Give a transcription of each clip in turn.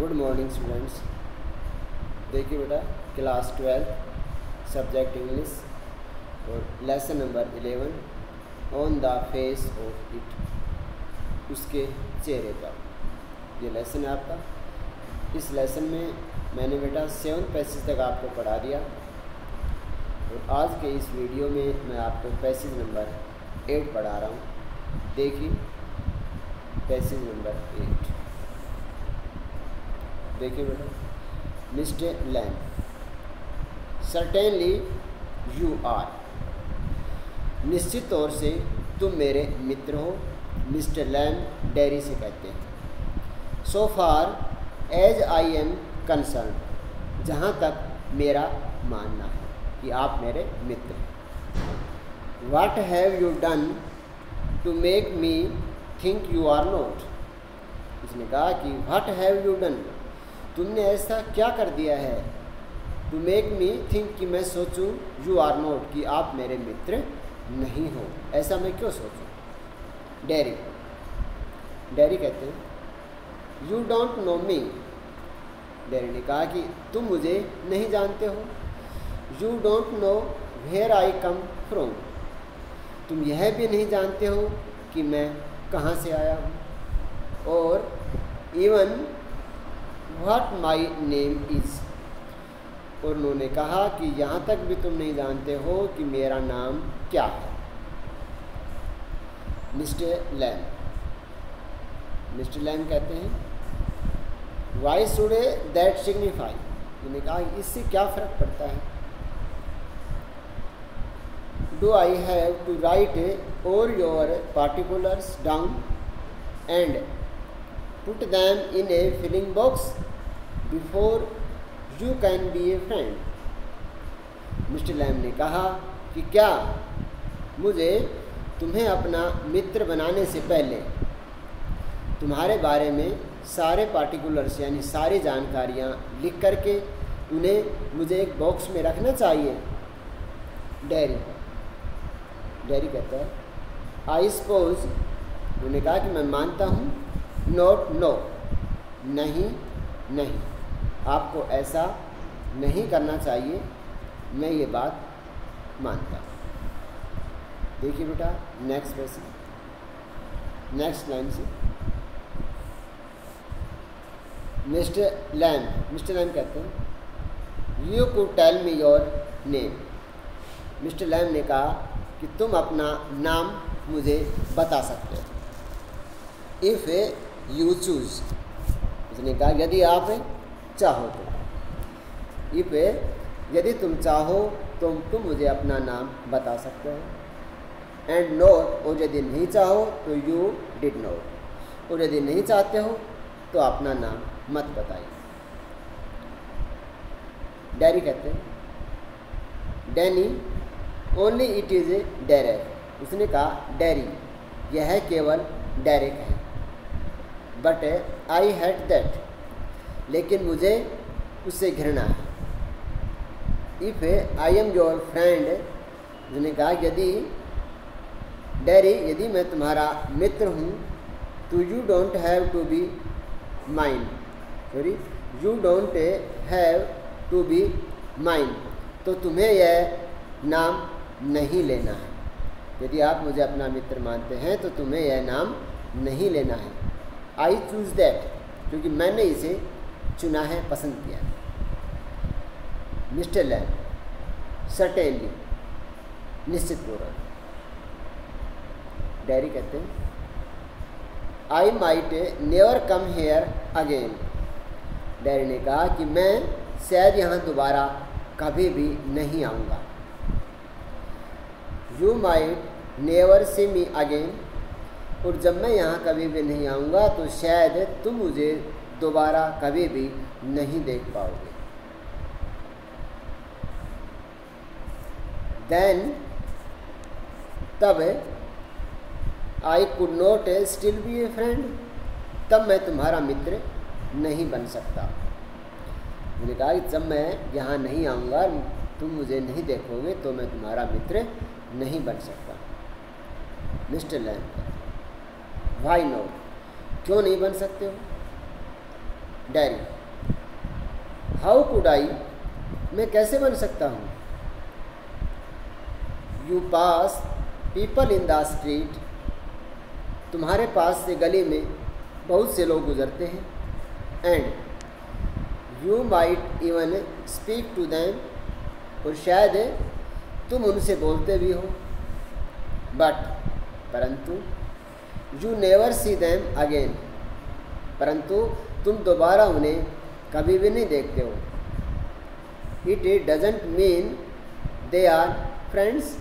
Good morning students. देखिए बेटा, class 12 subject English और lesson number 11 on the face of it, उसके चेहरे पर ये लेसन है आपका। इस लेसन में मैंने बेटा 7 पैसेज तक आपको पढ़ा दिया और आज के इस वीडियो में मैं आपको पैसेज नंबर 8 पढ़ा रहा हूँ। देखिए पैसेज नंबर 8। देखिए बेटा, mister Lam, certainly you are, निश्चित तौर से तुम मेरे मित्र हो, मिस्टर लैम डेयरी से कहते हैं। So far as I am concerned, जहाँ तक मेरा मानना है कि आप मेरे मित्र हैं। What have you done to make me think you are not, उसने कहा कि वाट हैव यू डन, तुमने ऐसा क्या कर दिया है, टू मेक मी थिंक कि मैं सोचूं यू आर नॉट कि आप मेरे मित्र नहीं हो, ऐसा मैं क्यों सोचूं। डेयरी, डेयरी कहते हैं you don't know me, Darry ने कहा कि तुम मुझे नहीं जानते हो। You don't know where I come from, तुम यह भी नहीं जानते हो कि मैं कहाँ से आया हूँ। और even what my name is, और उन्होंने कहा कि यहाँ तक भी तुम नहीं जानते हो कि मेरा नाम क्या है। मिस्टर लैम, मिस्टर लैम कहते हैं वाई शुड दैट सिग्निफाई, उन्होंने कहा इससे क्या फ़र्क पड़ता है। Do I have to write all your particulars down and put them in a filling box before you can be a friend, mister Lam ने कहा कि क्या मुझे तुम्हें अपना मित्र बनाने से पहले तुम्हारे बारे में सारे पार्टिकुलर्स यानी सारी जानकारियाँ लिख करके उन्हें मुझे एक बॉक्स में रखना चाहिए। डेयरी, डेयरी कहता है आई सपोज, उन्होंने कहा कि मैं मानता हूँ। नोट, नो, नहीं नहीं, आपको ऐसा नहीं करना चाहिए, मैं ये बात मानता हूँ। देखिए बेटा नेक्स्ट पैसेज, नेक्स्ट लाइन से मिस्टर लैम कहते हैं you could tell me your name, mister Lam ने कहा कि तुम अपना नाम मुझे बता सकते हो। इफ़ यू चूज़, उसने कहा यदि आप चाहो तो। इफ, यदि तुम चाहो तो तुम मुझे अपना नाम बता सकते हो। एंड नोट, और यदि नहीं चाहो तो यू डिड नोट, और यदि नहीं चाहते हो तो अपना नाम मत बताइए। डेयरी कहते हैं Danny only it is a Derek, उसने कहा डेयरी यह केवल डेरेक है। बट आई हेट दैट, लेकिन मुझे उससे घृणा है। If I am your friend, उसने कहा यदि डेयरी यदि मैं तुम्हारा मित्र हूँ तो you don't have to be mine, sorry you don't have to be mine, तो तुम्हें यह नाम नहीं लेना है। यदि आप मुझे अपना मित्र मानते हैं तो तुम्हें यह नाम नहीं लेना है। आई चूज़ दैट, क्योंकि मैंने इसे चुना है, पसंद किया। मिस्टर लैम सर्टेनली, निश्चित पूर्वक। डेयरी कहते हैं I might never come here again, dairy ने कहा कि मैं शायद यहाँ दोबारा कभी भी नहीं आऊँगा। You might never see me again, और जब मैं यहाँ कभी भी नहीं आऊँगा तो शायद तुम मुझे दोबारा कभी भी नहीं देख पाओगे। देन, तब I could not still be A friend, तब मैं तुम्हारा मित्र नहीं बन सकता। मैंने कहा कि जब मैं यहाँ नहीं आऊँगा, तुम मुझे नहीं देखोगे तो मैं तुम्हारा मित्र नहीं बन सकता। मिस्टर लैम, वाई नॉट, क्यों नहीं बन सकते हो। डैरी, हाउ कुड आई, मैं कैसे बन सकता हूँ। You pass people in the street, तुम्हारे पास से गली में बहुत से लोग गुजरते हैं। And you might even speak to them, और शायद तुम उनसे बोलते भी हो। बट, परंतु, you never see them again, परंतु तुम दोबारा उन्हें कभी भी नहीं देखते हो। It doesn't mean they are friends,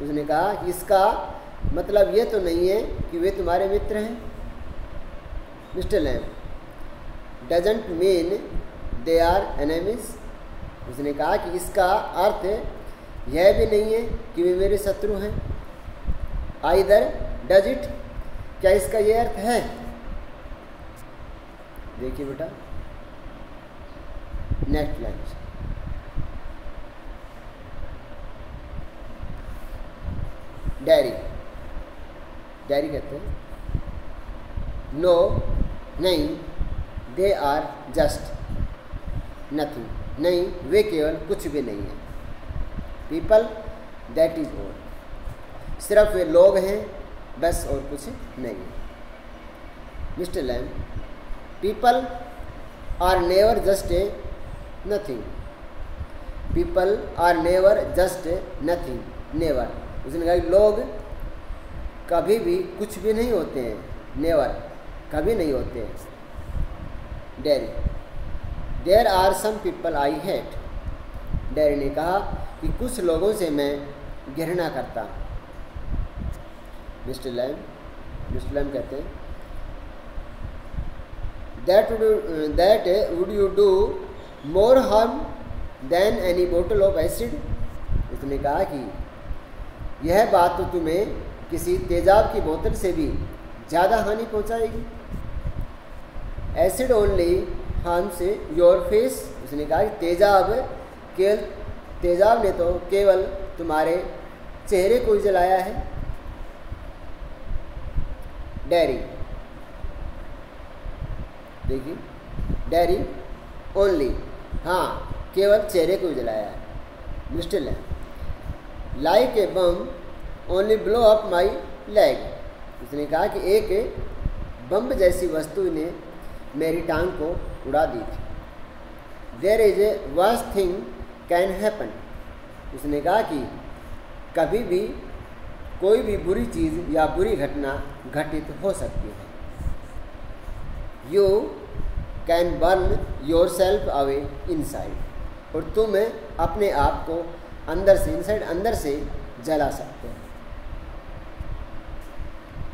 उसने कहा इसका मतलब ये तो नहीं है कि वे तुम्हारे मित्र हैं। Mister Lam, doesn't mean they are enemies, उसने कहा कि इसका अर्थ यह भी नहीं है कि वे मेरे शत्रु हैं। आइदर डज इट, क्या इसका ये अर्थ है। देखिए बेटा नेक्स्ट लाइन, डैरी, डैरी कहते हैं नो, नहीं, दे आर जस्ट नथिंग, नहीं वे केवल कुछ भी नहीं है। पीपल दैट इज ऑल, सिर्फ वे लोग हैं बस और कुछ नहीं है। Mister Lam, people are never just a nothing, people are never just a nothing, never, उसने कहा कि लोग कभी भी कुछ भी नहीं होते हैं, नेवर, कभी नहीं होते हैं। Darry, there are some people I hate, Darry ने कहा कि कुछ लोगों से मैं घृणा करता हूँ। मिस्टर लैम कहते हैं that would you do more harm then any bottle of acid, उसने कहा कि यह बात तो तुम्हें किसी तेजाब की बोतल से भी ज़्यादा हानि पहुंचाएगी। Acid only harms your face, उसने कहा कि तेजाब ने तो केवल तुम्हारे चेहरे को ही जलाया है। डैरी, देखिए डैरी ओनली, हाँ केवल चेहरे को ही जलाया है। Mister Lam, like a bomb only blow up my leg, उसने कहा कि एक बम जैसी वस्तु ने मेरी टांग को उड़ा दी थी। There is a worse thing can happen, उसने कहा कि कभी भी कोई भी बुरी चीज़ या बुरी घटना घटित हो सकती है। You can burn your self away inside, और तुम अपने आप को अंदर से, इनसाइड अंदर से जला सकते हो।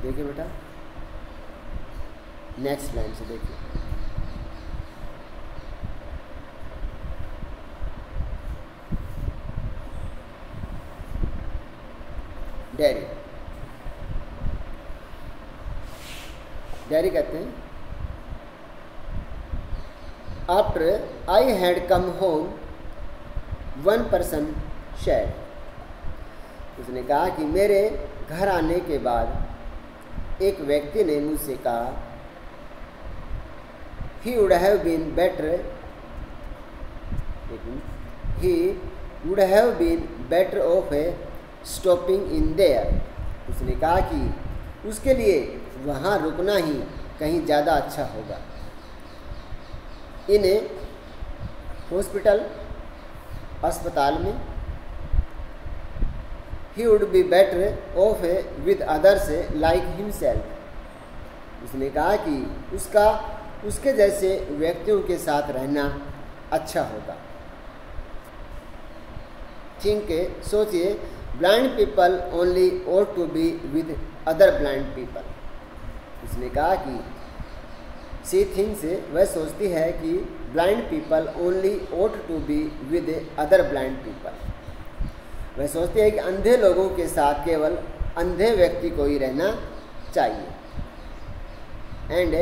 देखिए बेटा नेक्स्ट लाइन से देखिए, डैरी, डैरी कहते हैं after I had come home one person said, उसने कहा कि मेरे घर आने के बाद एक व्यक्ति ने मुझसे कहा he would have been better off stopping in there, उसने कहा कि उसके लिए वहाँ रुकना ही कहीं ज़्यादा अच्छा होगा। इन हॉस्पिटल, अस्पताल में, he would be better off with others like himself, उसने कहा कि उसके जैसे व्यक्तियों के साथ रहना अच्छा होगा। थिंक, सोचिए, blind people only ought to be with other blind people, उसने कहा कि सी थिंक्स, वह सोचती है कि blind people only ought to be with other blind people, वह सोचती है कि अंधे लोगों के साथ केवल अंधे व्यक्ति को ही रहना चाहिए। And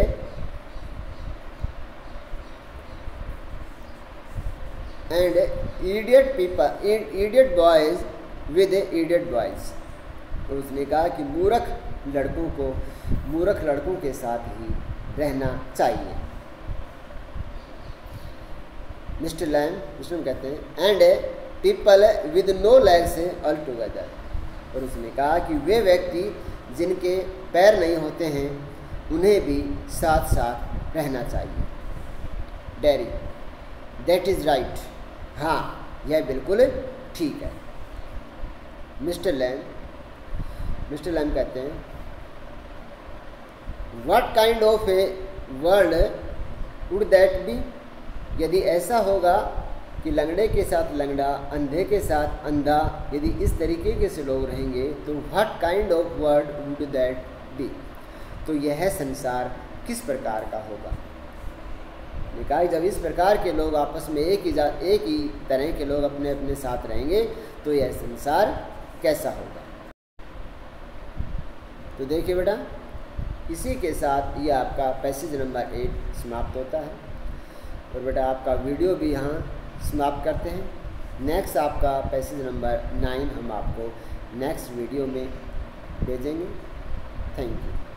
idiot boys with idiot boys, और उसने कहा कि मूर्ख लड़कों को मूर्ख लड़कों के साथ ही रहना चाहिए। मिस्टर लैम कहते हैं and people with no legs all together, और उसने कहा कि वे व्यक्ति जिनके पैर नहीं होते हैं उन्हें भी साथ साथ रहना चाहिए। डेरी, दैट इज़ राइट, हाँ यह बिल्कुल ठीक है। मिस्टर लैम कहते हैं what kind of a world would that be, यदि ऐसा होगा कि लंगड़े के साथ लंगड़ा, अंधे के साथ अंधा, यदि इस तरीके के से लोग रहेंगे तो what kind of world would that be, तो यह संसार किस प्रकार का होगा। निकाय जब इस प्रकार के लोग आपस में एक ही तरह के लोग अपने अपने साथ रहेंगे तो यह संसार कैसा होगा। तो देखिए बेटा, इसी के साथ ये आपका पैसेज नंबर 8 समाप्त होता है, और बेटा आपका वीडियो भी यहाँ समाप्त करते हैं। नेक्स्ट आपका पैसेज नंबर 9 हम आपको नेक्स्ट वीडियो में भेजेंगे। Thank you.